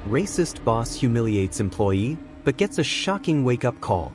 Racist boss humiliates employee, but gets a shocking wake-up call.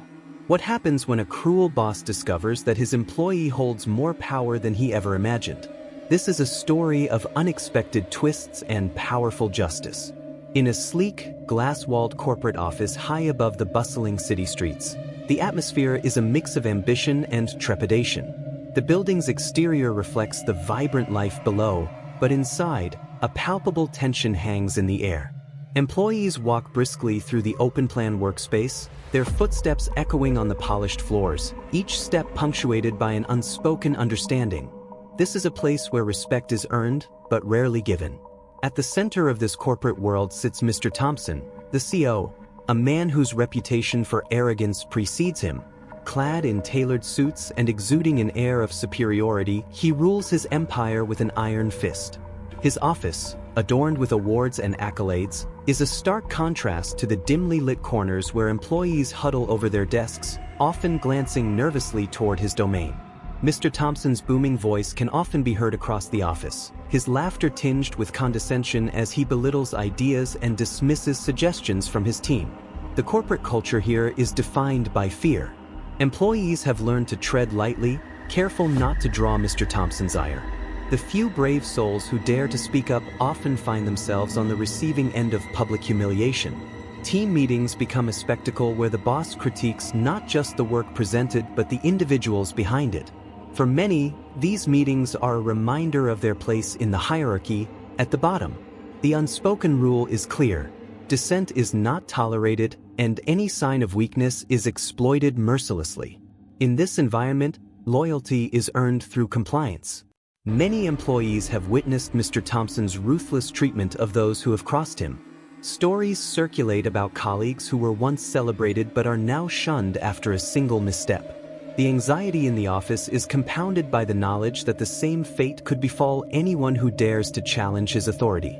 What happens when a cruel boss discovers that his employee holds more power than he ever imagined? This is a story of unexpected twists and powerful justice. In a sleek, glass-walled corporate office high above the bustling city streets, the atmosphere is a mix of ambition and trepidation. The building's exterior reflects the vibrant life below, but inside, a palpable tension hangs in the air. Employees walk briskly through the open-plan workspace, their footsteps echoing on the polished floors, each step punctuated by an unspoken understanding. This is a place where respect is earned, but rarely given. At the center of this corporate world sits Mr. Thompson, the CEO, a man whose reputation for arrogance precedes him. Clad in tailored suits and exuding an air of superiority, he rules his empire with an iron fist. His office, adorned with awards and accolades, is a stark contrast to the dimly lit corners where employees huddle over their desks, often glancing nervously toward his domain. Mr. Thompson's booming voice can often be heard across the office, his laughter tinged with condescension as he belittles ideas and dismisses suggestions from his team. The corporate culture here is defined by fear. Employees have learned to tread lightly, careful not to draw Mr. Thompson's ire. The few brave souls who dare to speak up often find themselves on the receiving end of public humiliation. Team meetings become a spectacle where the boss critiques not just the work presented but the individuals behind it. For many, these meetings are a reminder of their place in the hierarchy, at the bottom. The unspoken rule is clear: dissent is not tolerated, and any sign of weakness is exploited mercilessly. In this environment, loyalty is earned through compliance. Many employees have witnessed Mr. Thompson's ruthless treatment of those who have crossed him. Stories circulate about colleagues who were once celebrated but are now shunned after a single misstep. The anxiety in the office is compounded by the knowledge that the same fate could befall anyone who dares to challenge his authority.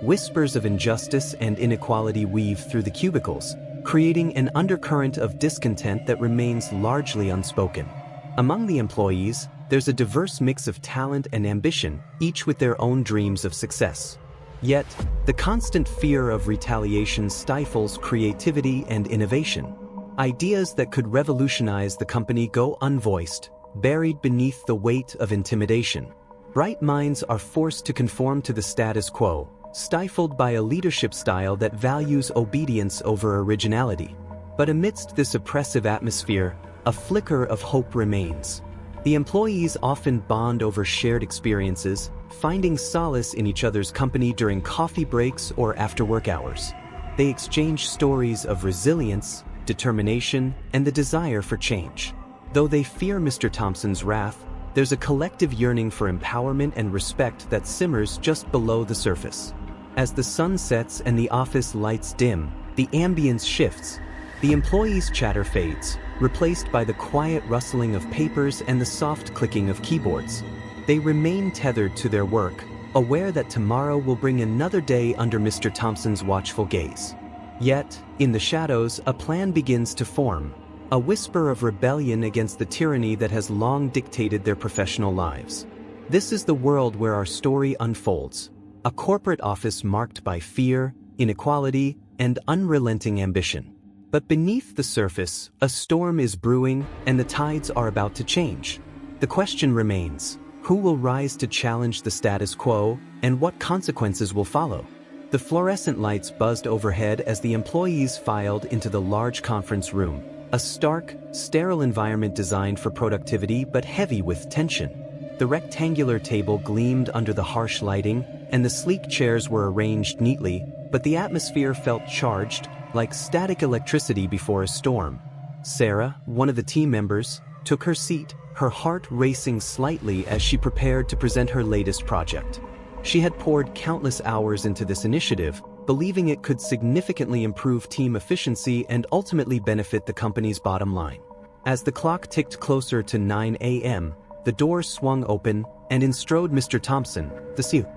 Whispers of injustice and inequality weave through the cubicles, creating an undercurrent of discontent that remains largely unspoken. Among the employees, there's a diverse mix of talent and ambition, each with their own dreams of success. Yet, the constant fear of retaliation stifles creativity and innovation. Ideas that could revolutionize the company go unvoiced, buried beneath the weight of intimidation. Bright minds are forced to conform to the status quo, stifled by a leadership style that values obedience over originality. But amidst this oppressive atmosphere, a flicker of hope remains. The employees often bond over shared experiences, finding solace in each other's company during coffee breaks or after-work hours. They exchange stories of resilience, determination, and the desire for change. Though they fear Mr. Thompson's wrath, there's a collective yearning for empowerment and respect that simmers just below the surface. As the sun sets and the office lights dim, the ambience shifts. The employees' chatter fades, replaced by the quiet rustling of papers and the soft clicking of keyboards. They remain tethered to their work, aware that tomorrow will bring another day under Mr. Thompson's watchful gaze. Yet, in the shadows, a plan begins to form, a whisper of rebellion against the tyranny that has long dictated their professional lives. This is the world where our story unfolds, a corporate office marked by fear, inequality, and unrelenting ambition. But beneath the surface, a storm is brewing, and the tides are about to change. The question remains: who will rise to challenge the status quo, and what consequences will follow? The fluorescent lights buzzed overhead as the employees filed into the large conference room, a stark, sterile environment designed for productivity but heavy with tension. The rectangular table gleamed under the harsh lighting, and the sleek chairs were arranged neatly, but the atmosphere felt charged, like static electricity before a storm. Sarah, one of the team members, took her seat, her heart racing slightly as she prepared to present her latest project. She had poured countless hours into this initiative, believing it could significantly improve team efficiency and ultimately benefit the company's bottom line. As the clock ticked closer to 9 a.m., the door swung open, and in strode Mr. Thompson, the CEO.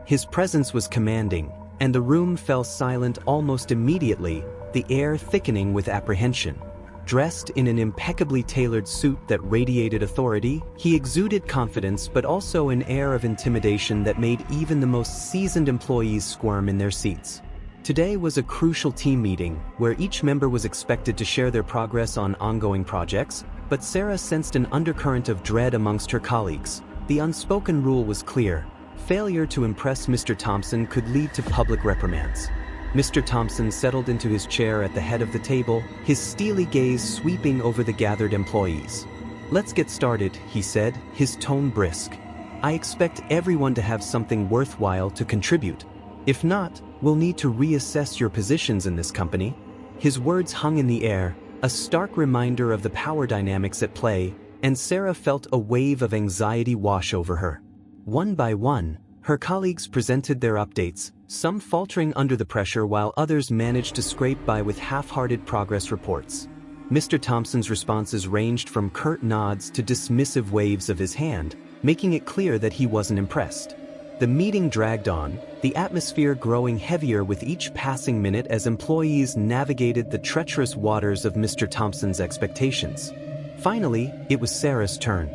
His presence was commanding, and the room fell silent almost immediately, the air thickening with apprehension. Dressed in an impeccably tailored suit that radiated authority, he exuded confidence but also an air of intimidation that made even the most seasoned employees squirm in their seats. Today was a crucial team meeting where each member was expected to share their progress on ongoing projects, but Sarah sensed an undercurrent of dread amongst her colleagues. The unspoken rule was clear: failure to impress Mr. Thompson could lead to public reprimands. Mr. Thompson settled into his chair at the head of the table, his steely gaze sweeping over the gathered employees. "Let's get started," he said, his tone brisk. "I expect everyone to have something worthwhile to contribute. If not, we'll need to reassess your positions in this company." His words hung in the air, a stark reminder of the power dynamics at play, and Sarah felt a wave of anxiety wash over her. One by one, her colleagues presented their updates, some faltering under the pressure while others managed to scrape by with half-hearted progress reports. Mr. Thompson's responses ranged from curt nods to dismissive waves of his hand, making it clear that he wasn't impressed. The meeting dragged on, the atmosphere growing heavier with each passing minute as employees navigated the treacherous waters of Mr. Thompson's expectations. Finally, it was Sarah's turn.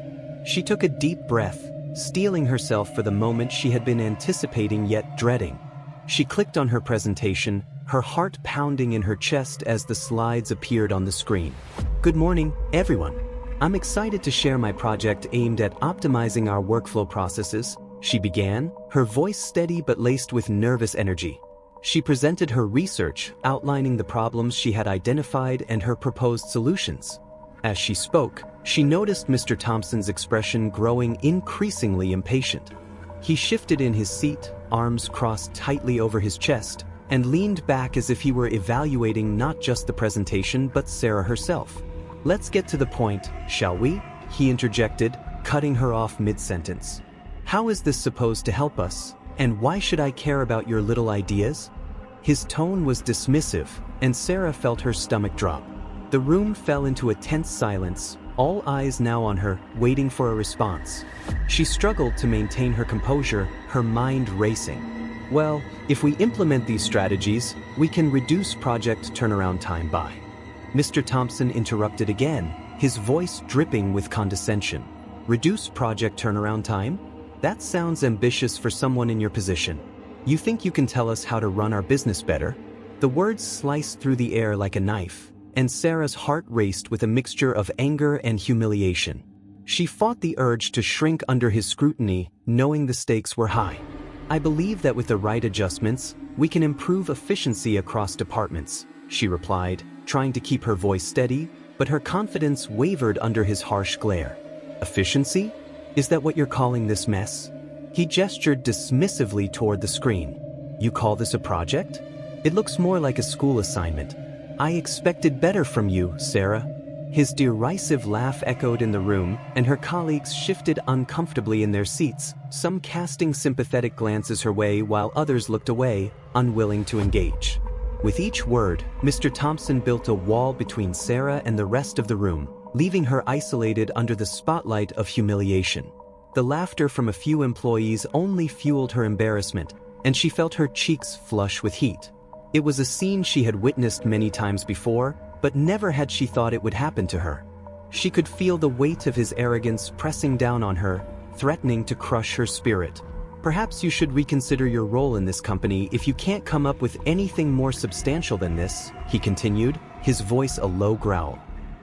She took a deep breath, steeling herself for the moment she had been anticipating yet dreading. She clicked on her presentation, her heart pounding in her chest as the slides appeared on the screen. "Good morning, everyone. I'm excited to share my project aimed at optimizing our workflow processes," she began, her voice steady but laced with nervous energy. She presented her research, outlining the problems she had identified and her proposed solutions. As she spoke, she noticed Mr. Thompson's expression growing increasingly impatient. He shifted in his seat, arms crossed tightly over his chest, and leaned back as if he were evaluating not just the presentation but Sarah herself. "Let's get to the point, shall we?" he interjected, cutting her off mid-sentence. "How is this supposed to help us, and why should I care about your little ideas?" His tone was dismissive, and Sarah felt her stomach drop. The room fell into a tense silence, all eyes now on her, waiting for a response. She struggled to maintain her composure, her mind racing. "Well, if we implement these strategies, we can reduce project turnaround time by..." Mr. Thompson interrupted again, his voice dripping with condescension. "Reduce project turnaround time? That sounds ambitious for someone in your position. You think you can tell us how to run our business better?" The words sliced through the air like a knife, and Sarah's heart raced with a mixture of anger and humiliation. She fought the urge to shrink under his scrutiny, knowing the stakes were high. "I believe that with the right adjustments, we can improve efficiency across departments," she replied, trying to keep her voice steady, but her confidence wavered under his harsh glare. "Efficiency? Is that what you're calling this mess?" He gestured dismissively toward the screen. "You call this a project? It looks more like a school assignment. I expected better from you, Sarah." His derisive laugh echoed in the room, and her colleagues shifted uncomfortably in their seats, some casting sympathetic glances her way while others looked away, unwilling to engage. With each word, Mr. Thompson built a wall between Sarah and the rest of the room, leaving her isolated under the spotlight of humiliation. The laughter from a few employees only fueled her embarrassment, and she felt her cheeks flush with heat. It was a scene she had witnessed many times before, but never had she thought it would happen to her. She could feel the weight of his arrogance pressing down on her, threatening to crush her spirit. "Perhaps you should reconsider your role in this company if you can't come up with anything more substantial than this," he continued, his voice a low growl.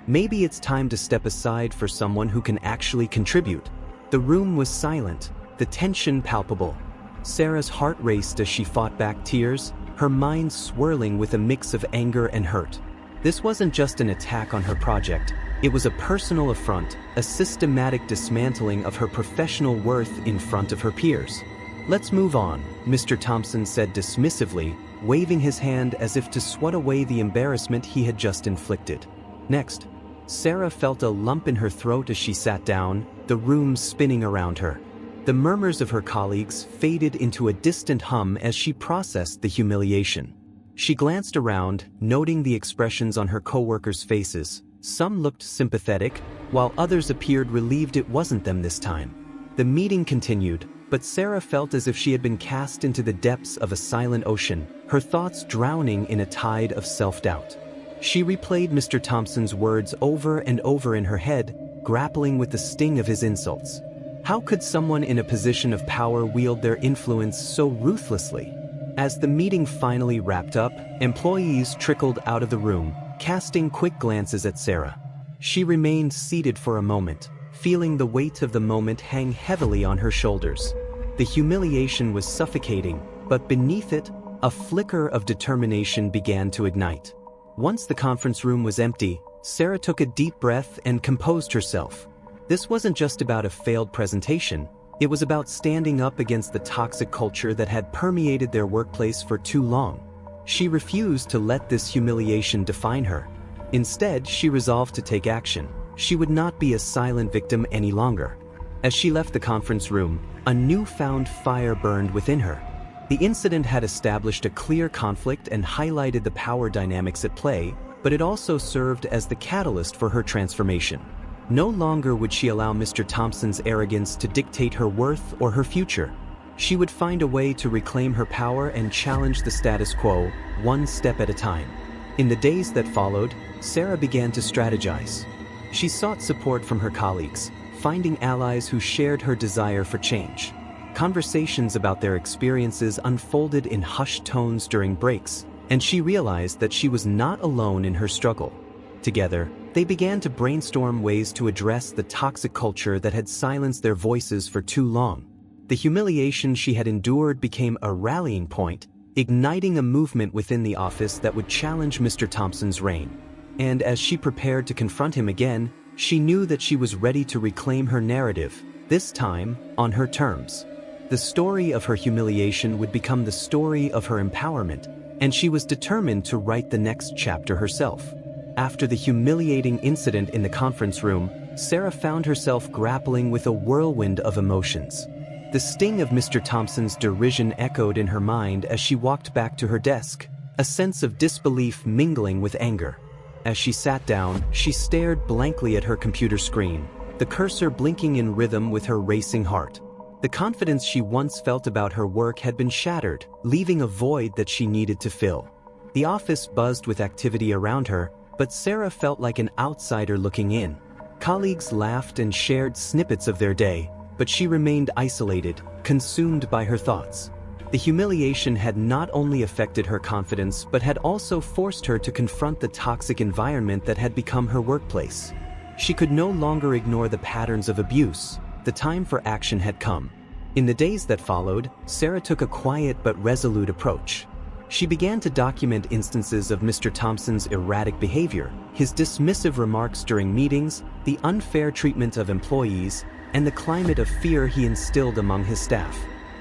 "Maybe it's time to step aside for someone who can actually contribute." The room was silent, the tension palpable. Sarah's heart raced as she fought back tears, her mind swirling with a mix of anger and hurt. This wasn't just an attack on her project, it was a personal affront, a systematic dismantling of her professional worth in front of her peers. "Let's move on," Mr. Thompson said dismissively, waving his hand as if to swat away the embarrassment he had just inflicted. "Next." Sarah felt a lump in her throat as she sat down, the room spinning around her. The murmurs of her colleagues faded into a distant hum as she processed the humiliation. She glanced around, noting the expressions on her coworkers' faces. Some looked sympathetic, while others appeared relieved it wasn't them this time. The meeting continued, but Sarah felt as if she had been cast into the depths of a silent ocean, her thoughts drowning in a tide of self-doubt. She replayed Mr. Thompson's words over and over in her head, grappling with the sting of his insults. How could someone in a position of power wield their influence so ruthlessly? As the meeting finally wrapped up, employees trickled out of the room, casting quick glances at Sarah. She remained seated for a moment, feeling the weight of the moment hang heavily on her shoulders. The humiliation was suffocating, but beneath it, a flicker of determination began to ignite. Once the conference room was empty, Sarah took a deep breath and composed herself. This wasn't just about a failed presentation. It was about standing up against the toxic culture that had permeated their workplace for too long. She refused to let this humiliation define her. Instead, she resolved to take action. She would not be a silent victim any longer. As she left the conference room, a newfound fire burned within her. The incident had established a clear conflict and highlighted the power dynamics at play, but it also served as the catalyst for her transformation. No longer would she allow Mr. Thompson's arrogance to dictate her worth or her future. She would find a way to reclaim her power and challenge the status quo, one step at a time. In the days that followed, Sarah began to strategize. She sought support from her colleagues, finding allies who shared her desire for change. Conversations about their experiences unfolded in hushed tones during breaks, and she realized that she was not alone in her struggle. Together, they began to brainstorm ways to address the toxic culture that had silenced their voices for too long. The humiliation she had endured became a rallying point, igniting a movement within the office that would challenge Mr. Thompson's reign. And as she prepared to confront him again, she knew that she was ready to reclaim her narrative, this time on her terms. The story of her humiliation would become the story of her empowerment, and she was determined to write the next chapter herself. After the humiliating incident in the conference room, Sarah found herself grappling with a whirlwind of emotions. The sting of Mr. Thompson's derision echoed in her mind as she walked back to her desk, a sense of disbelief mingling with anger. As she sat down, she stared blankly at her computer screen, the cursor blinking in rhythm with her racing heart. The confidence she once felt about her work had been shattered, leaving a void that she needed to fill. The office buzzed with activity around her, but Sarah felt like an outsider looking in. Colleagues laughed and shared snippets of their day, but she remained isolated, consumed by her thoughts. The humiliation had not only affected her confidence but had also forced her to confront the toxic environment that had become her workplace. She could no longer ignore the patterns of abuse. The time for action had come. In the days that followed, Sarah took a quiet but resolute approach. She began to document instances of Mr. Thompson's erratic behavior, his dismissive remarks during meetings, the unfair treatment of employees, and the climate of fear he instilled among his staff.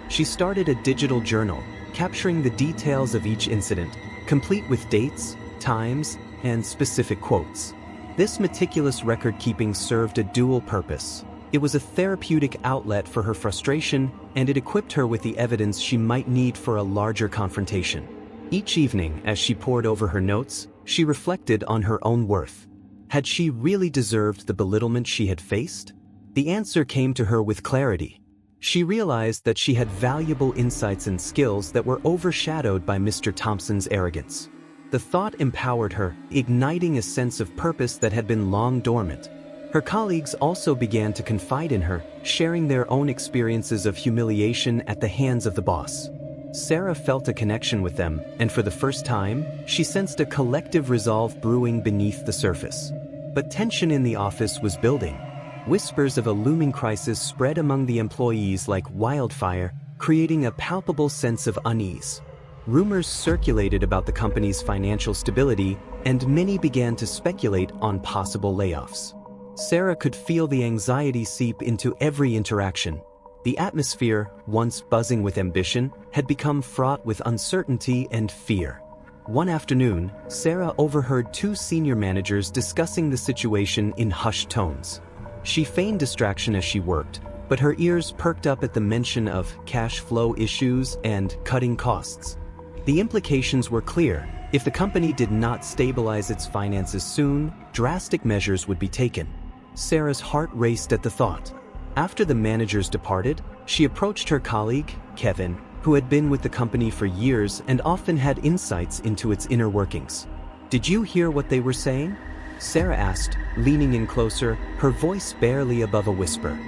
She started a digital journal, capturing the details of each incident, complete with dates, times, and specific quotes. This meticulous record-keeping served a dual purpose. It was a therapeutic outlet for her frustration, and it equipped her with the evidence she might need for a larger confrontation. Each evening, as she pored over her notes, she reflected on her own worth. Had she really deserved the belittlement she had faced? The answer came to her with clarity. She realized that she had valuable insights and skills that were overshadowed by Mr. Thompson's arrogance. The thought empowered her, igniting a sense of purpose that had been long dormant. Her colleagues also began to confide in her, sharing their own experiences of humiliation at the hands of the boss. Sarah felt a connection with them, and for the first time, she sensed a collective resolve brewing beneath the surface. But tension in the office was building. Whispers of a looming crisis spread among the employees like wildfire, creating a palpable sense of unease. Rumors circulated about the company's financial stability, and many began to speculate on possible layoffs. Sarah could feel the anxiety seep into every interaction. The atmosphere, once buzzing with ambition, had become fraught with uncertainty and fear. One afternoon, Sarah overheard two senior managers discussing the situation in hushed tones. She feigned distraction as she worked, but her ears perked up at the mention of cash flow issues and cutting costs. The implications were clear. If the company did not stabilize its finances soon, drastic measures would be taken. Sarah's heart raced at the thought. After the managers departed, she approached her colleague, Kevin, who had been with the company for years and often had insights into its inner workings. "Did you hear what they were saying?" Sarah asked, leaning in closer, her voice barely above a whisper.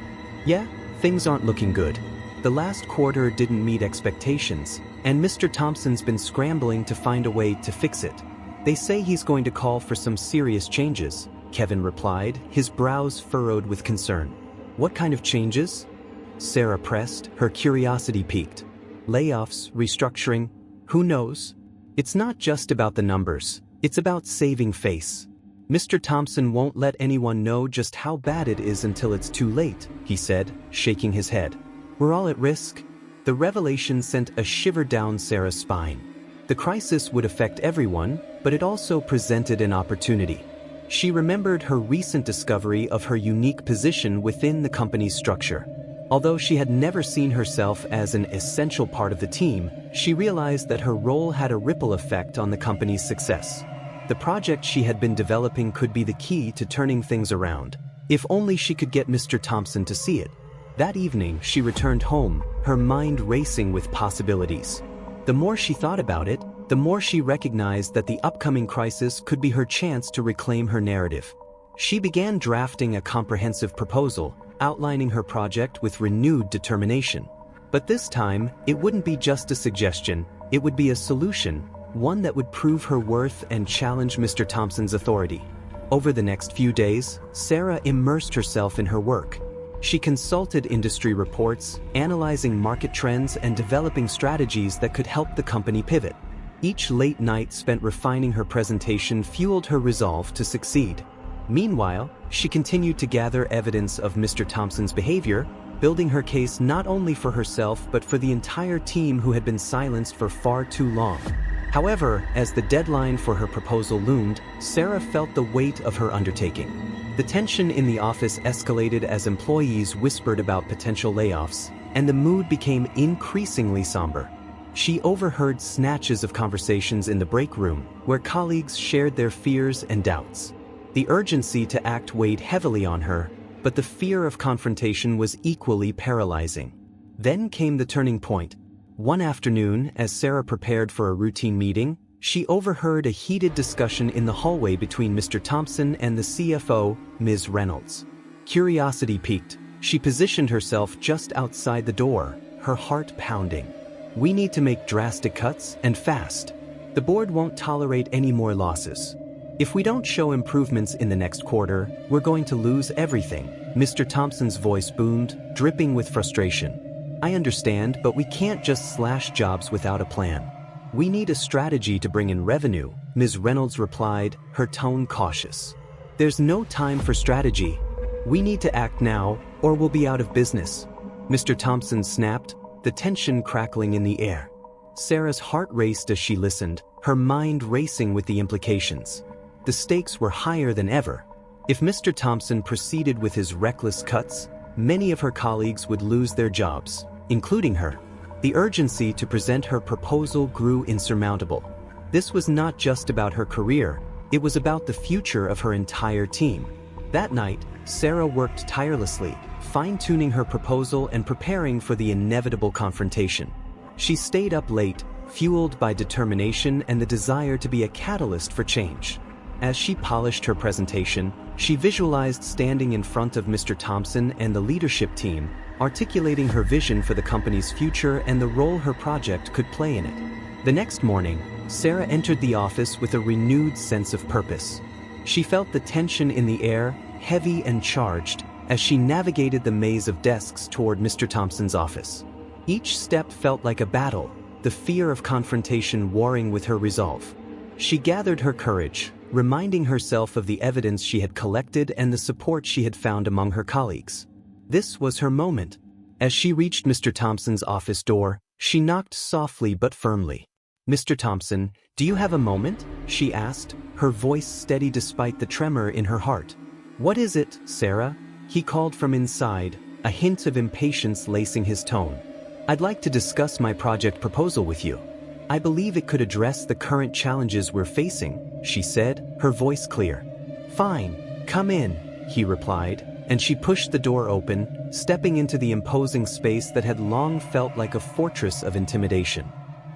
"Yeah, things aren't looking good. The last quarter didn't meet expectations, and Mr. Thompson's been scrambling to find a way to fix it. They say he's going to call for some serious changes, Kevin replied, his brows furrowed with concern. What kind of changes? Sarah pressed, her curiosity piqued. Layoffs, restructuring, who knows? It's not just about the numbers, it's about saving face. Mr. Thompson won't let anyone know just how bad it is until it's too late, he said, shaking his head. We're all at risk. The revelation sent a shiver down Sarah's spine. The crisis would affect everyone, but it also presented an opportunity. She remembered her recent discovery of her unique position within the company's structure. Although she had never seen herself as an essential part of the team, she realized that her role had a ripple effect on the company's success. The project she had been developing could be the key to turning things around, if only she could get Mr. Thompson to see it. That evening, she returned home, her mind racing with possibilities. The more she thought about it, the more she recognized that the upcoming crisis could be her chance to reclaim her narrative. She began drafting a comprehensive proposal, outlining her project with renewed determination. But this time, it wouldn't be just a suggestion, it would be a solution, one that would prove her worth and challenge Mr. Thompson's authority. Over the next few days, Sarah immersed herself in her work. She consulted industry reports, analyzing market trends and developing strategies that could help the company pivot. Each late night spent refining her presentation fueled her resolve to succeed. Meanwhile, she continued to gather evidence of Mr. Thompson's behavior, building her case not only for herself but for the entire team who had been silenced for far too long. However, as the deadline for her proposal loomed, Sarah felt the weight of her undertaking. The tension in the office escalated as employees whispered about potential layoffs, and the mood became increasingly somber. She overheard snatches of conversations in the break room, where colleagues shared their fears and doubts. The urgency to act weighed heavily on her, but the fear of confrontation was equally paralyzing. Then came the turning point. One afternoon, as Sarah prepared for a routine meeting, she overheard a heated discussion in the hallway between Mr. Thompson and the CFO, Ms. Reynolds. Curiosity piqued. She positioned herself just outside the door, her heart pounding. We need to make drastic cuts, and fast. The board won't tolerate any more losses. If we don't show improvements in the next quarter, we're going to lose everything. Mr. Thompson's voice boomed, dripping with frustration. I understand, but we can't just slash jobs without a plan. We need a strategy to bring in revenue, Ms. Reynolds replied, her tone cautious. There's no time for strategy. We need to act now, or we'll be out of business. Mr. Thompson snapped, the tension crackling in the air. Sarah's heart raced as she listened, her mind racing with the implications. The stakes were higher than ever. If Mr. Thompson proceeded with his reckless cuts, many of her colleagues would lose their jobs, including her. The urgency to present her proposal grew insurmountable. This was not just about her career, it was about the future of her entire team. That night, Sarah worked tirelessly, fine-tuning her proposal and preparing for the inevitable confrontation. She stayed up late, fueled by determination and the desire to be a catalyst for change. As she polished her presentation, she visualized standing in front of Mr. Thompson and the leadership team, articulating her vision for the company's future and the role her project could play in it. The next morning, Sarah entered the office with a renewed sense of purpose. She felt the tension in the air, heavy and charged, as she navigated the maze of desks toward Mr. Thompson's office. Each step felt like a battle, the fear of confrontation warring with her resolve. She gathered her courage, reminding herself of the evidence she had collected and the support she had found among her colleagues. This was her moment. As she reached Mr. Thompson's office door, she knocked softly but firmly. "Mr. Thompson, do you have a moment?" she asked, her voice steady despite the tremor in her heart. "What is it, Sarah?" he called from inside, a hint of impatience lacing his tone. "I'd like to discuss my project proposal with you. I believe it could address the current challenges we're facing," she said, her voice clear. "Fine, come in," he replied, and she pushed the door open, stepping into the imposing space that had long felt like a fortress of intimidation.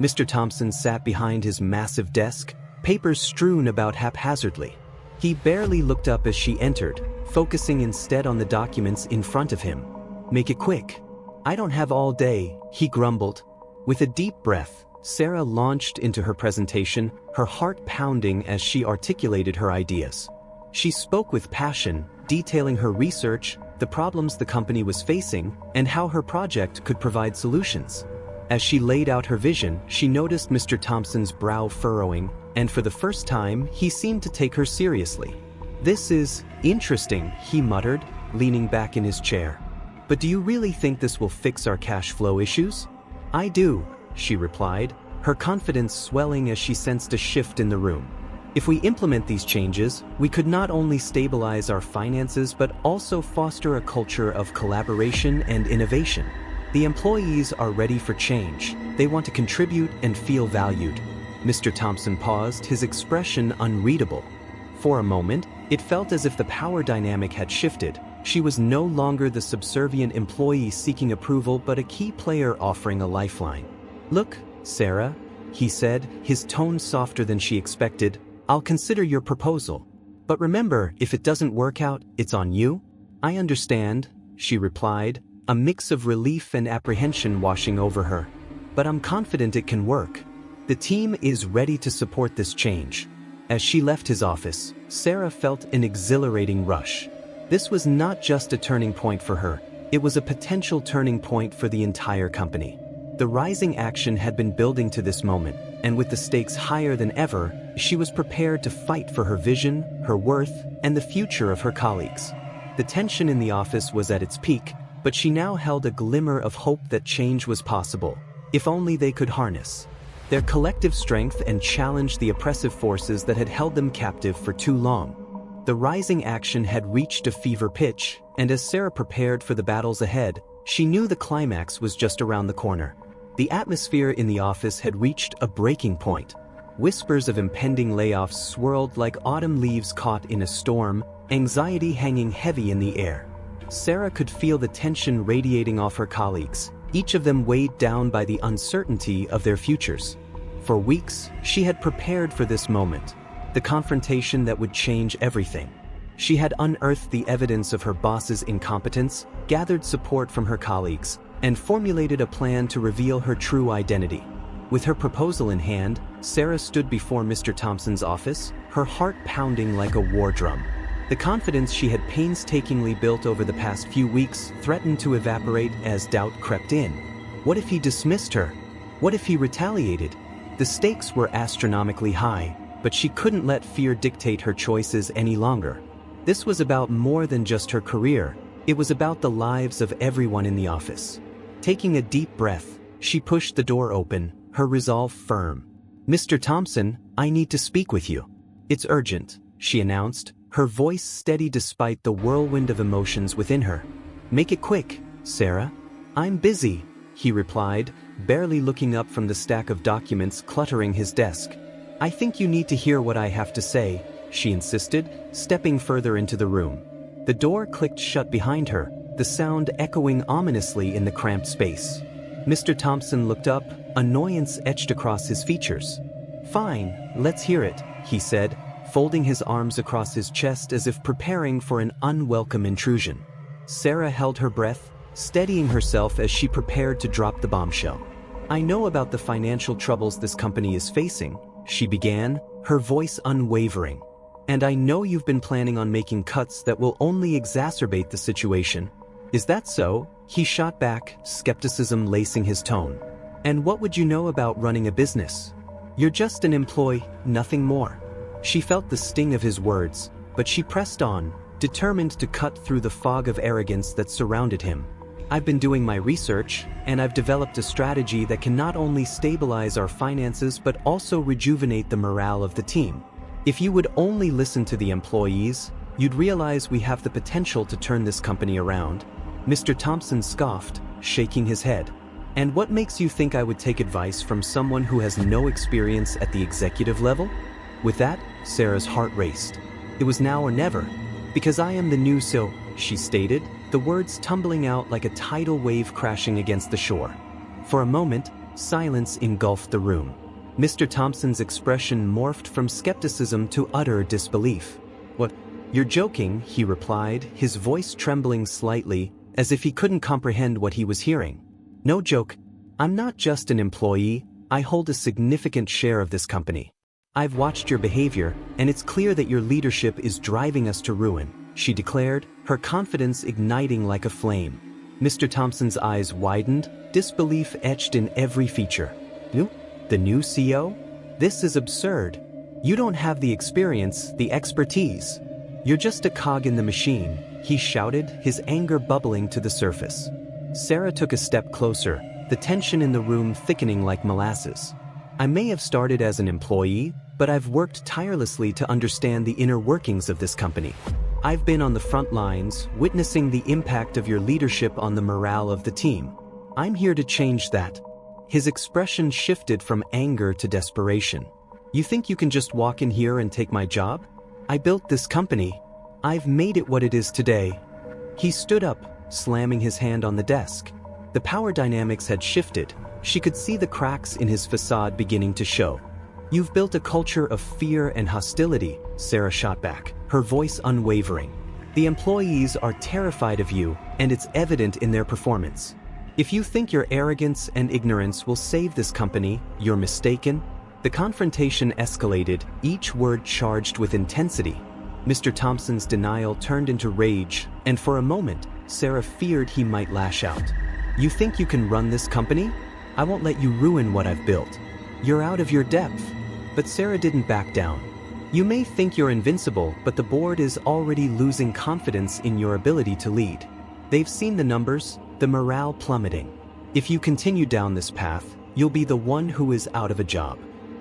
Mr. Thompson sat behind his massive desk, papers strewn about haphazardly. He barely looked up as she entered, focusing instead on the documents in front of him. "Make it quick. I don't have all day, he grumbled. With a deep breath, Sarah launched into her presentation, her heart pounding as she articulated her ideas. She spoke with passion, detailing her research, the problems the company was facing, and how her project could provide solutions. As she laid out her vision, she noticed Mr. Thompson's brow furrowing, and for the first time, he seemed to take her seriously. "This is interesting," he muttered, leaning back in his chair. "But do you really think this will fix our cash flow issues?" "I do," she replied, her confidence swelling as she sensed a shift in the room. "If we implement these changes, we could not only stabilize our finances but also foster a culture of collaboration and innovation. The employees are ready for change. They want to contribute and feel valued." Mr. Thompson paused, his expression unreadable. For a moment, it felt as if the power dynamic had shifted. She was no longer the subservient employee seeking approval but a key player offering a lifeline. "Look, Sarah," he said, his tone softer than she expected, "I'll consider your proposal. But remember, if it doesn't work out, it's on you." "I understand," she replied, a mix of relief and apprehension washing over her. "But I'm confident it can work. The team is ready to support this change." As she left his office, Sarah felt an exhilarating rush. This was not just a turning point for her, it was a potential turning point for the entire company. The rising action had been building to this moment, and with the stakes higher than ever, she was prepared to fight for her vision, her worth, and the future of her colleagues. The tension in the office was at its peak, but she now held a glimmer of hope that change was possible, if only they could harness their collective strength and challenge the oppressive forces that had held them captive for too long. The rising action had reached a fever pitch, and as Sarah prepared for the battles ahead, she knew the climax was just around the corner. The atmosphere in the office had reached a breaking point. Whispers of impending layoffs swirled like autumn leaves caught in a storm, anxiety hanging heavy in the air. Sarah could feel the tension radiating off her colleagues, each of them weighed down by the uncertainty of their futures. For weeks, she had prepared for this moment, the confrontation that would change everything. She had unearthed the evidence of her boss's incompetence, gathered support from her colleagues, and formulated a plan to reveal her true identity. With her proposal in hand, Sarah stood before Mr. Thompson's office, her heart pounding like a war drum. The confidence she had painstakingly built over the past few weeks threatened to evaporate as doubt crept in. What if he dismissed her? What if he retaliated? The stakes were astronomically high, but she couldn't let fear dictate her choices any longer. This was about more than just her career. It was about the lives of everyone in the office. Taking a deep breath, she pushed the door open, her resolve firm. "Mr. Thompson, I need to speak with you." "It's urgent," she announced, her voice steady despite the whirlwind of emotions within her. "Make it quick, Sarah." "I'm busy," he replied, barely looking up from the stack of documents cluttering his desk. "I think you need to hear what I have to say," she insisted, stepping further into the room. The door clicked shut behind her, the sound echoing ominously in the cramped space. Mr. Thompson looked up, annoyance etched across his features. "Fine, let's hear it," he said, folding his arms across his chest as if preparing for an unwelcome intrusion. Sarah held her breath, steadying herself as she prepared to drop the bombshell. "I know about the financial troubles this company is facing," she began, her voice unwavering. "And I know you've been planning on making cuts that will only exacerbate the situation." "Is that so?" he shot back, skepticism lacing his tone. "And what would you know about running a business? You're just an employee, nothing more." She felt the sting of his words, but she pressed on, determined to cut through the fog of arrogance that surrounded him. "I've been doing my research, and I've developed a strategy that can not only stabilize our finances but also rejuvenate the morale of the team. If you would only listen to the employees, you'd realize we have the potential to turn this company around." Mr. Thompson scoffed, shaking his head. "And what makes you think I would take advice from someone who has no experience at the executive level?" With that, Sarah's heart raced. It was now or never. "Because I am the new so," she stated, the words tumbling out like a tidal wave crashing against the shore. For a moment, silence engulfed the room. Mr. Thompson's expression morphed from skepticism to utter disbelief. "What? You're joking," he replied, his voice trembling slightly, as if he couldn't comprehend what he was hearing. "No joke. I'm not just an employee, I hold a significant share of this company. I've watched your behavior, and it's clear that your leadership is driving us to ruin," she declared, her confidence igniting like a flame. Mr. Thompson's eyes widened, disbelief etched in every feature. "You? The new CEO? This is absurd. You don't have the experience, the expertise. You're just a cog in the machine," he shouted, his anger bubbling to the surface. Sarah took a step closer, the tension in the room thickening like molasses. "I may have started as an employee, but I've worked tirelessly to understand the inner workings of this company. I've been on the front lines, witnessing the impact of your leadership on the morale of the team. I'm here to change that." His expression shifted from anger to desperation. "You think you can just walk in here and take my job? I built this company. I've made it what it is today." He stood up, slamming his hand on the desk. The power dynamics had shifted. She could see the cracks in his facade beginning to show. "You've built a culture of fear and hostility," Sarah shot back, her voice unwavering. "The employees are terrified of you, and it's evident in their performance. If you think your arrogance and ignorance will save this company, you're mistaken." The confrontation escalated, each word charged with intensity. Mr. Thompson's denial turned into rage, and for a moment, Sarah feared he might lash out. "You think you can run this company? I won't let you ruin what I've built. You're out of your depth." But Sarah didn't back down. "You may think you're invincible, but the board is already losing confidence in your ability to lead. They've seen the numbers, the morale plummeting. If you continue down this path, you'll be the one who is out of a job."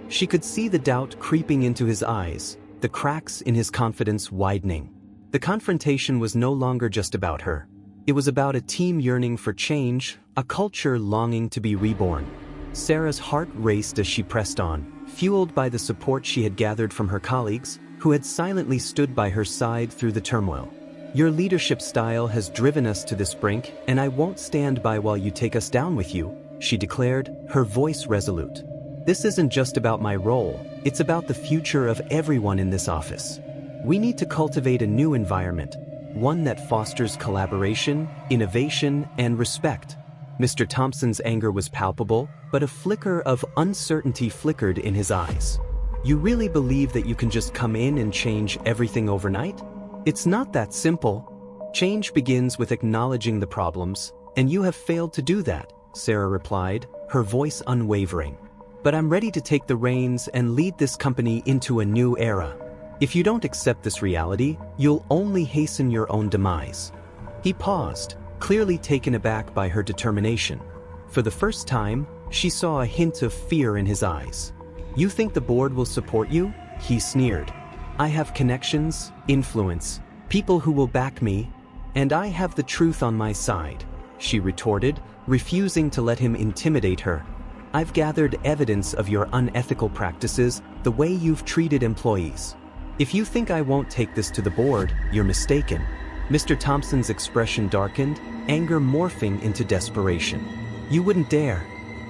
She could see the doubt creeping into his eyes, the cracks in his confidence widening. The confrontation was no longer just about her. It was about a team yearning for change, a culture longing to be reborn. Sarah's heart raced as she pressed on, fueled by the support she had gathered from her colleagues, who had silently stood by her side through the turmoil. "Your leadership style has driven us to this brink, and I won't stand by while you take us down with you," she declared, her voice resolute. "This isn't just about my role, it's about the future of everyone in this office. We need to cultivate a new environment, one that fosters collaboration, innovation, and respect." Mr. Thompson's anger was palpable, but a flicker of uncertainty flickered in his eyes. "You really believe that you can just come in and change everything overnight? It's not that simple. Change begins with acknowledging the problems, and you have failed to do that," Sarah replied, her voice unwavering. "But I'm ready to take the reins and lead this company into a new era. If you don't accept this reality, you'll only hasten your own demise." He paused, clearly taken aback by her determination. For the first time, she saw a hint of fear in his eyes. "You think the board will support you?" he sneered. "I have connections, influence, people who will back me, and I have the truth on my side," she retorted, refusing to let him intimidate her. "I've gathered evidence of your unethical practices, the way you've treated employees. If you think I won't take this to the board, you're mistaken." Mr. Thompson's expression darkened, anger morphing into desperation. "You wouldn't dare.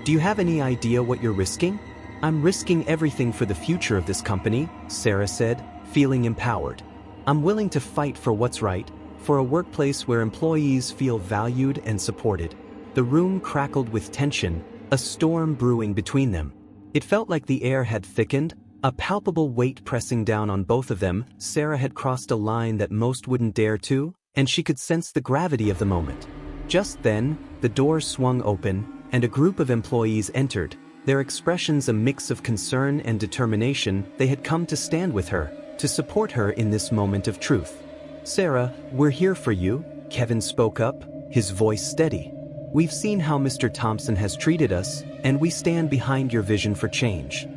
Do you have any idea what you're risking?" "I'm risking everything for the future of this company," Sarah said, feeling empowered. "I'm willing to fight for what's right, for a workplace where employees feel valued and supported." The room crackled with tension, a storm brewing between them. It felt like the air had thickened, a palpable weight pressing down on both of them. Sarah had crossed a line that most wouldn't dare to, and she could sense the gravity of the moment. Just then, the door swung open, and a group of employees entered, their expressions a mix of concern and determination. They had come to stand with her, to support her in this moment of truth. "Sarah, we're here for you," Kevin spoke up, his voice steady. "We've seen how Mr. Thompson has treated us, and we stand behind your vision for change."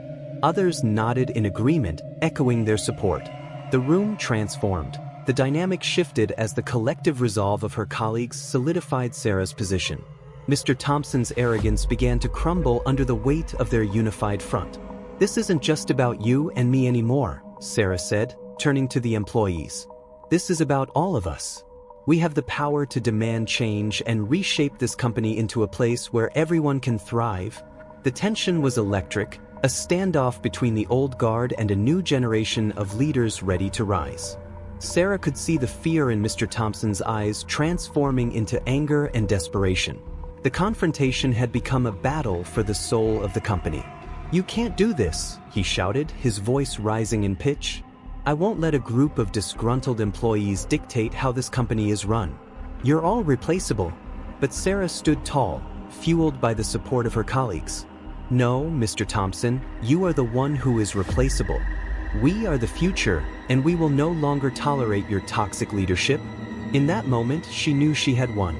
Others nodded in agreement, echoing their support. The room transformed. The dynamic shifted as the collective resolve of her colleagues solidified Sarah's position. Mr. Thompson's arrogance began to crumble under the weight of their unified front. "This isn't just about you and me anymore," Sarah said, turning to the employees. "This is about all of us. We have the power to demand change and reshape this company into a place where everyone can thrive." The tension was electric, a standoff between the old guard and a new generation of leaders ready to rise. Sarah could see the fear in Mr. Thompson's eyes transforming into anger and desperation. The confrontation had become a battle for the soul of the company. "You can't do this," he shouted, his voice rising in pitch. "I won't let a group of disgruntled employees dictate how this company is run. You're all replaceable." But Sarah stood tall, fueled by the support of her colleagues. "No, Mr. Thompson, you are the one who is replaceable. We are the future, and we will no longer tolerate your toxic leadership." In that moment, she knew she had won.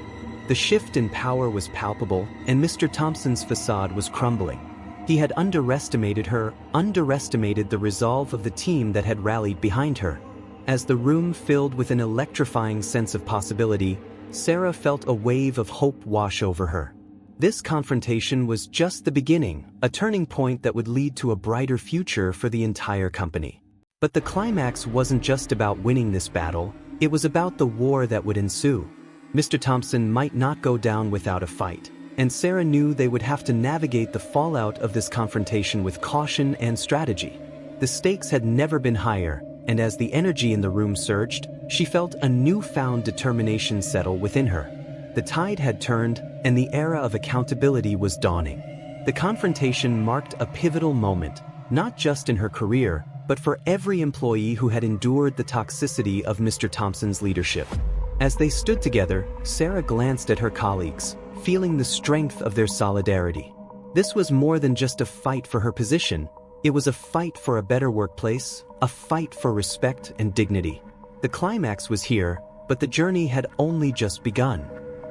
The shift in power was palpable, and Mr. Thompson's facade was crumbling. He had underestimated her, underestimated the resolve of the team that had rallied behind her. As the room filled with an electrifying sense of possibility, Sarah felt a wave of hope wash over her. This confrontation was just the beginning, a turning point that would lead to a brighter future for the entire company. But the climax wasn't just about winning this battle, it was about the war that would ensue. Mr. Thompson might not go down without a fight, and Sarah knew they would have to navigate the fallout of this confrontation with caution and strategy. The stakes had never been higher, and as the energy in the room surged, she felt a newfound determination settle within her. The tide had turned, and the era of accountability was dawning. The confrontation marked a pivotal moment, not just in her career, but for every employee who had endured the toxicity of Mr. Thompson's leadership. As they stood together, Sarah glanced at her colleagues, feeling the strength of their solidarity. This was more than just a fight for her position. It was a fight for a better workplace, a fight for respect and dignity. The climax was here, but the journey had only just begun.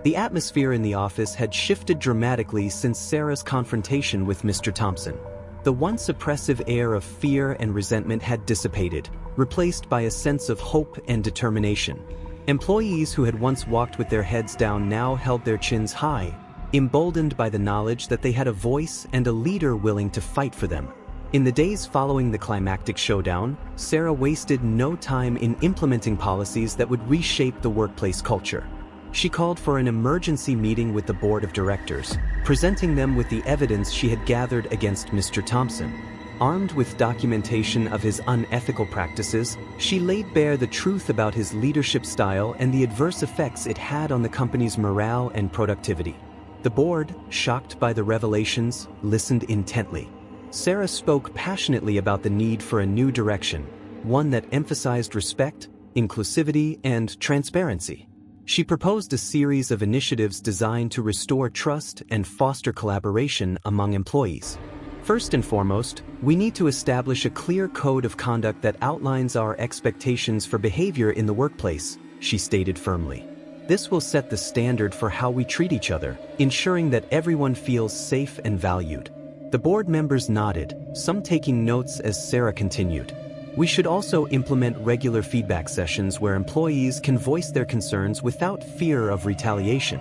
The atmosphere in the office had shifted dramatically since Sarah's confrontation with Mr. Thompson. The once oppressive air of fear and resentment had dissipated, replaced by a sense of hope and determination. Employees who had once walked with their heads down now held their chins high, emboldened by the knowledge that they had a voice and a leader willing to fight for them. In the days following the climactic showdown, Sarah wasted no time in implementing policies that would reshape the workplace culture. She called for an emergency meeting with the board of directors, presenting them with the evidence she had gathered against Mr. Thompson. Armed with documentation of his unethical practices, she laid bare the truth about his leadership style and the adverse effects it had on the company's morale and productivity. The board, shocked by the revelations, listened intently. Sarah spoke passionately about the need for a new direction, one that emphasized respect, inclusivity, and transparency. She proposed a series of initiatives designed to restore trust and foster collaboration among employees. First and foremost, we need to establish a clear code of conduct that outlines our expectations for behavior in the workplace, she stated firmly. This will set the standard for how we treat each other, ensuring that everyone feels safe and valued. The board members nodded, some taking notes as Sarah continued. We should also implement regular feedback sessions where employees can voice their concerns without fear of retaliation.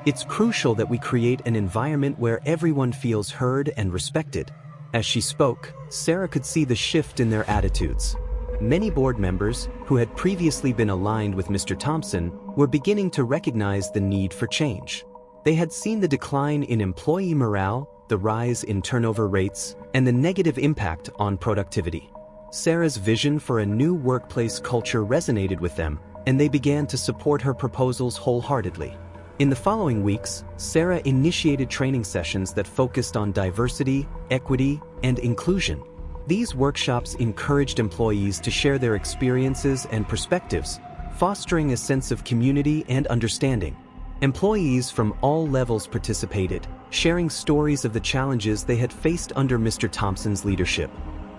It's crucial that we create an environment where everyone feels heard and respected. As she spoke, Sarah could see the shift in their attitudes. Many board members, who had previously been aligned with Mr. Thompson, were beginning to recognize the need for change. They had seen the decline in employee morale, the rise in turnover rates, and the negative impact on productivity. Sarah's vision for a new workplace culture resonated with them, and they began to support her proposals wholeheartedly. In the following weeks, Sarah initiated training sessions that focused on diversity, equity, and inclusion. These workshops encouraged employees to share their experiences and perspectives, fostering a sense of community and understanding. Employees from all levels participated, sharing stories of the challenges they had faced under Mr. Thompson's leadership.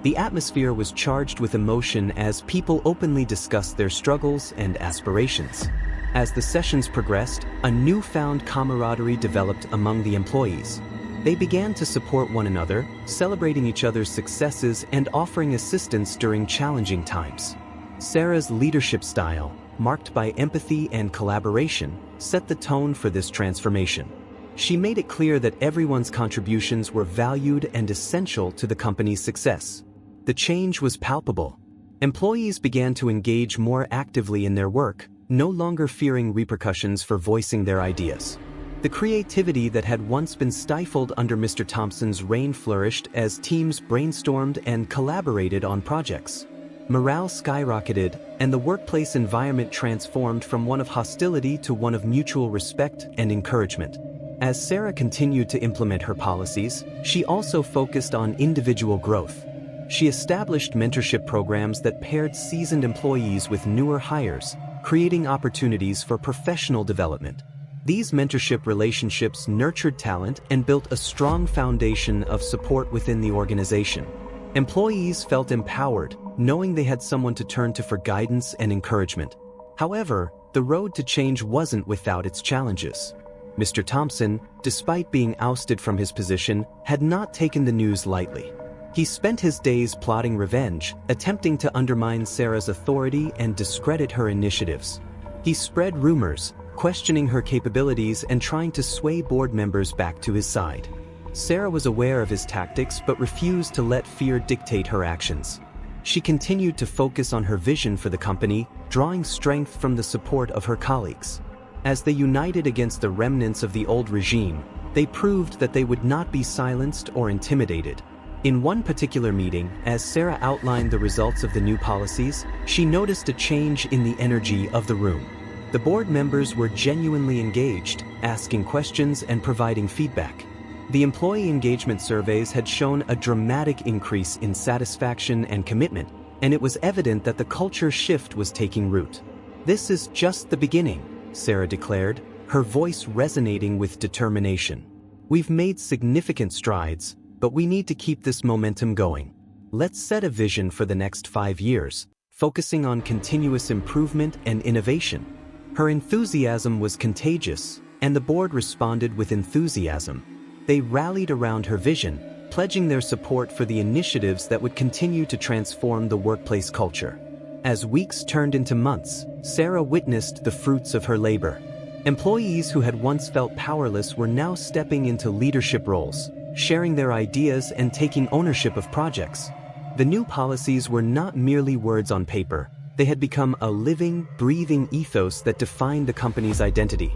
The atmosphere was charged with emotion as people openly discussed their struggles and aspirations. As the sessions progressed, a newfound camaraderie developed among the employees. They began to support one another, celebrating each other's successes and offering assistance during challenging times. Sarah's leadership style, marked by empathy and collaboration, set the tone for this transformation. She made it clear that everyone's contributions were valued and essential to the company's success. The change was palpable. Employees began to engage more actively in their work, no longer fearing repercussions for voicing their ideas. The creativity that had once been stifled under Mr. Thompson's reign flourished as teams brainstormed and collaborated on projects. Morale skyrocketed, and the workplace environment transformed from one of hostility to one of mutual respect and encouragement. As Sarah continued to implement her policies, she also focused on individual growth. She established mentorship programs that paired seasoned employees with newer hires, creating opportunities for professional development. These mentorship relationships nurtured talent and built a strong foundation of support within the organization. Employees felt empowered, knowing they had someone to turn to for guidance and encouragement. However, the road to change wasn't without its challenges. Mr. Thompson, despite being ousted from his position, had not taken the news lightly. He spent his days plotting revenge, attempting to undermine Sarah's authority and discredit her initiatives. He spread rumors, questioning her capabilities and trying to sway board members back to his side. Sarah was aware of his tactics but refused to let fear dictate her actions. She continued to focus on her vision for the company, drawing strength from the support of her colleagues. As they united against the remnants of the old regime, they proved that they would not be silenced or intimidated. In one particular meeting, as Sarah outlined the results of the new policies, she noticed a change in the energy of the room. The board members were genuinely engaged, asking questions and providing feedback. The employee engagement surveys had shown a dramatic increase in satisfaction and commitment, and it was evident that the culture shift was taking root. "This is just the beginning," Sarah declared, her voice resonating with determination. "We've made significant strides, but we need to keep this momentum going. Let's set a vision for the next 5 years, focusing on continuous improvement and innovation." Her enthusiasm was contagious, and the board responded with enthusiasm. They rallied around her vision, pledging their support for the initiatives that would continue to transform the workplace culture. As weeks turned into months, Sarah witnessed the fruits of her labor. Employees who had once felt powerless were now stepping into leadership roles, sharing their ideas and taking ownership of projects. The new policies were not merely words on paper. They had become a living, breathing ethos that defined the company's identity.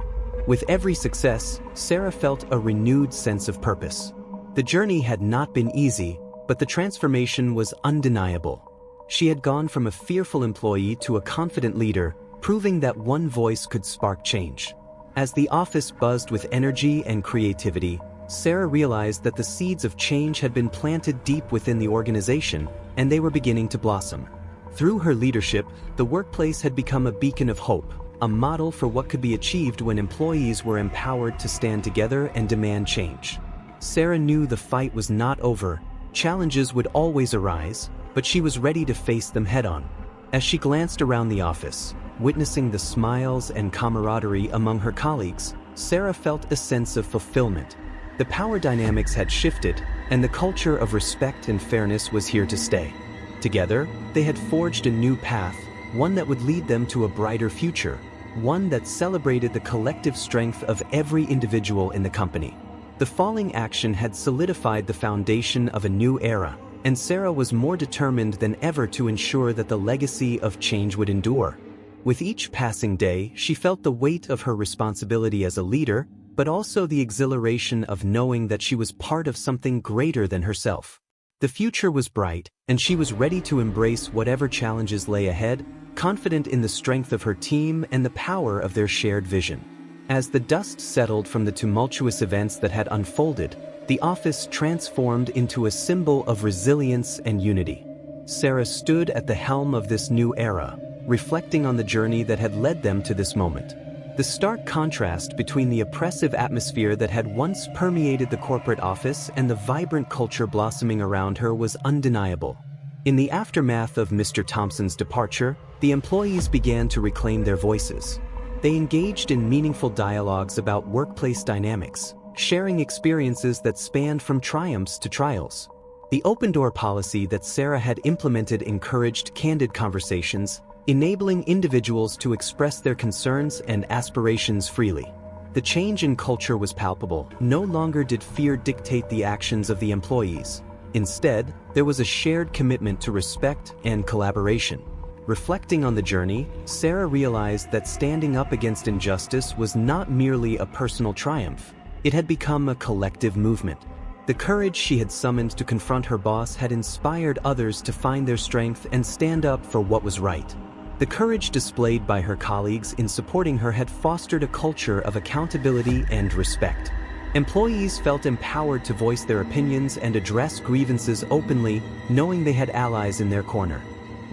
With every success, Sarah felt a renewed sense of purpose. The journey had not been easy, but the transformation was undeniable. She had gone from a fearful employee to a confident leader, proving that one voice could spark change. As the office buzzed with energy and creativity, Sarah realized that the seeds of change had been planted deep within the organization, and they were beginning to blossom. Through her leadership, the workplace had become a beacon of hope, a model for what could be achieved when employees were empowered to stand together and demand change. Sarah knew the fight was not over. Challenges would always arise, but she was ready to face them head-on. As she glanced around the office, witnessing the smiles and camaraderie among her colleagues, Sarah felt a sense of fulfillment. The power dynamics had shifted, and the culture of respect and fairness was here to stay. Together, they had forged a new path, one that would lead them to a brighter future, one that celebrated the collective strength of every individual in the company. The falling action had solidified the foundation of a new era, and Sarah was more determined than ever to ensure that the legacy of change would endure. With each passing day, she felt the weight of her responsibility as a leader, but also the exhilaration of knowing that she was part of something greater than herself. The future was bright, and she was ready to embrace whatever challenges lay ahead, confident in the strength of her team and the power of their shared vision. As the dust settled from the tumultuous events that had unfolded, the office transformed into a symbol of resilience and unity. Sarah stood at the helm of this new era, reflecting on the journey that had led them to this moment. The stark contrast between the oppressive atmosphere that had once permeated the corporate office and the vibrant culture blossoming around her was undeniable. In the aftermath of Mr. Thompson's departure, the employees began to reclaim their voices. They engaged in meaningful dialogues about workplace dynamics, sharing experiences that spanned from triumphs to trials. The open-door policy that Sarah had implemented encouraged candid conversations, enabling individuals to express their concerns and aspirations freely. The change in culture was palpable. No longer did fear dictate the actions of the employees. Instead, there was a shared commitment to respect and collaboration. Reflecting on the journey, Sarah realized that standing up against injustice was not merely a personal triumph. It had become a collective movement. The courage she had summoned to confront her boss had inspired others to find their strength and stand up for what was right. The courage displayed by her colleagues in supporting her had fostered a culture of accountability and respect. Employees felt empowered to voice their opinions and address grievances openly, knowing they had allies in their corner.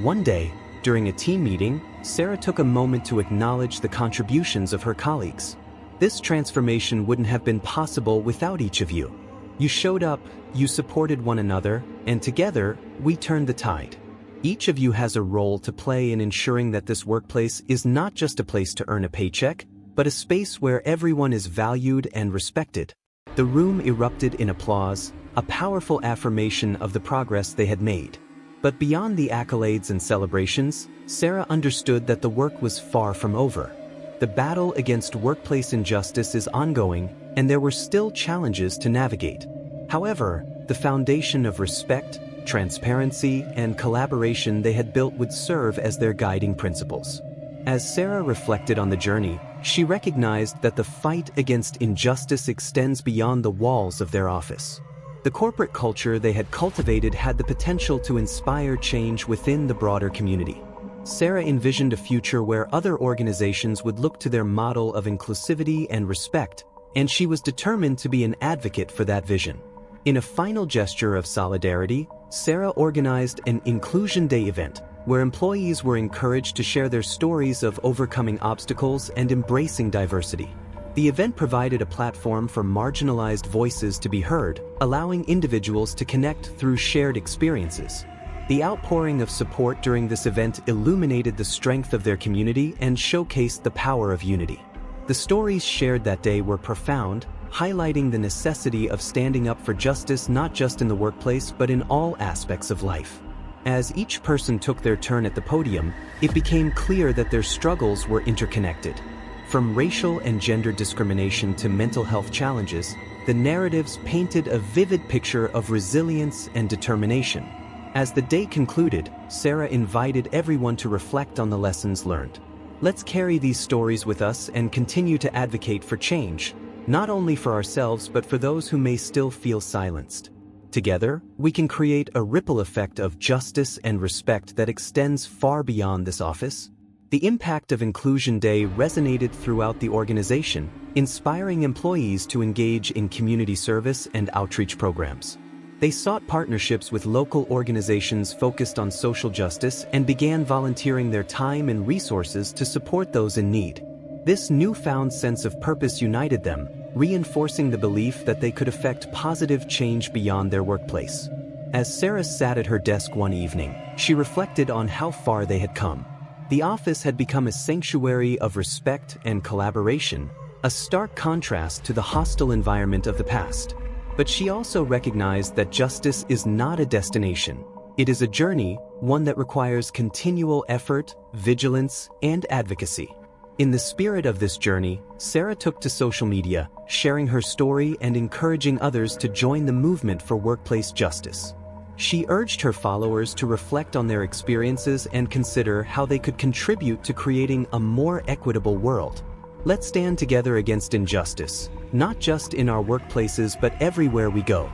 One day, during a team meeting, Sarah took a moment to acknowledge the contributions of her colleagues. This transformation wouldn't have been possible without each of you. You showed up, you supported one another, and together, we turned the tide. Each of you has a role to play in ensuring that this workplace is not just a place to earn a paycheck, but a space where everyone is valued and respected. The room erupted in applause, a powerful affirmation of the progress they had made. But beyond the accolades and celebrations, Sarah understood that the work was far from over. The battle against workplace injustice is ongoing, and there were still challenges to navigate. However, the foundation of respect, transparency, and collaboration they had built would serve as their guiding principles. As Sarah reflected on the journey, she recognized that the fight against injustice extends beyond the walls of their office. The corporate culture they had cultivated had the potential to inspire change within the broader community. Sarah envisioned a future where other organizations would look to their model of inclusivity and respect, and she was determined to be an advocate for that vision. In a final gesture of solidarity, Sarah organized an Inclusion Day event, where employees were encouraged to share their stories of overcoming obstacles and embracing diversity. The event provided a platform for marginalized voices to be heard, allowing individuals to connect through shared experiences. The outpouring of support during this event illuminated the strength of their community and showcased the power of unity. The stories shared that day were profound, highlighting the necessity of standing up for justice not just in the workplace but in all aspects of life. As each person took their turn at the podium, it became clear that their struggles were interconnected. From racial and gender discrimination to mental health challenges, the narratives painted a vivid picture of resilience and determination. As the day concluded, Sarah invited everyone to reflect on the lessons learned. Let's carry these stories with us and continue to advocate for change, not only for ourselves but for those who may still feel silenced. Together, we can create a ripple effect of justice and respect that extends far beyond this office. The impact of Inclusion Day resonated throughout the organization, inspiring employees to engage in community service and outreach programs. They sought partnerships with local organizations focused on social justice and began volunteering their time and resources to support those in need. This newfound sense of purpose united them, reinforcing the belief that they could effect positive change beyond their workplace. As Sarah sat at her desk one evening, she reflected on how far they had come. The office had become a sanctuary of respect and collaboration, a stark contrast to the hostile environment of the past. But she also recognized that justice is not a destination. It is a journey, one that requires continual effort, vigilance, and advocacy. In the spirit of this journey, Sarah took to social media, sharing her story and encouraging others to join the movement for workplace justice. She urged her followers to reflect on their experiences and consider how they could contribute to creating a more equitable world. Let's stand together against injustice, not just in our workplaces but everywhere we go.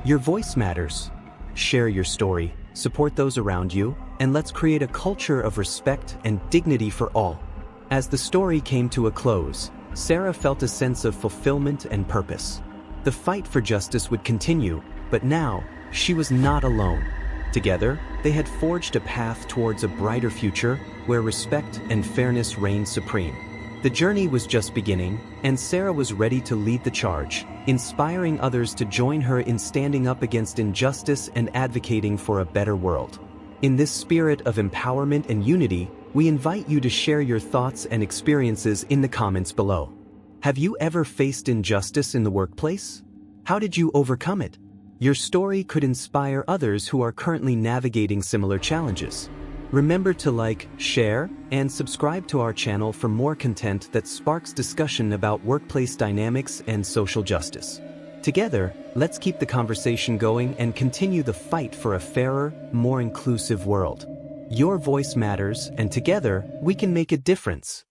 Your voice matters. Share your story, support those around you, and let's create a culture of respect and dignity for all. As the story came to a close, Sarah felt a sense of fulfillment and purpose. The fight for justice would continue, but now, she was not alone. Together, they had forged a path towards a brighter future where respect and fairness reigned supreme. The journey was just beginning, and Sarah was ready to lead the charge, inspiring others to join her in standing up against injustice and advocating for a better world. In this spirit of empowerment and unity, we invite you to share your thoughts and experiences in the comments below. Have you ever faced injustice in the workplace? How did you overcome it? Your story could inspire others who are currently navigating similar challenges. Remember to like, share, and subscribe to our channel for more content that sparks discussion about workplace dynamics and social justice. Together, let's keep the conversation going and continue the fight for a fairer, more inclusive world. Your voice matters, and together, we can make a difference.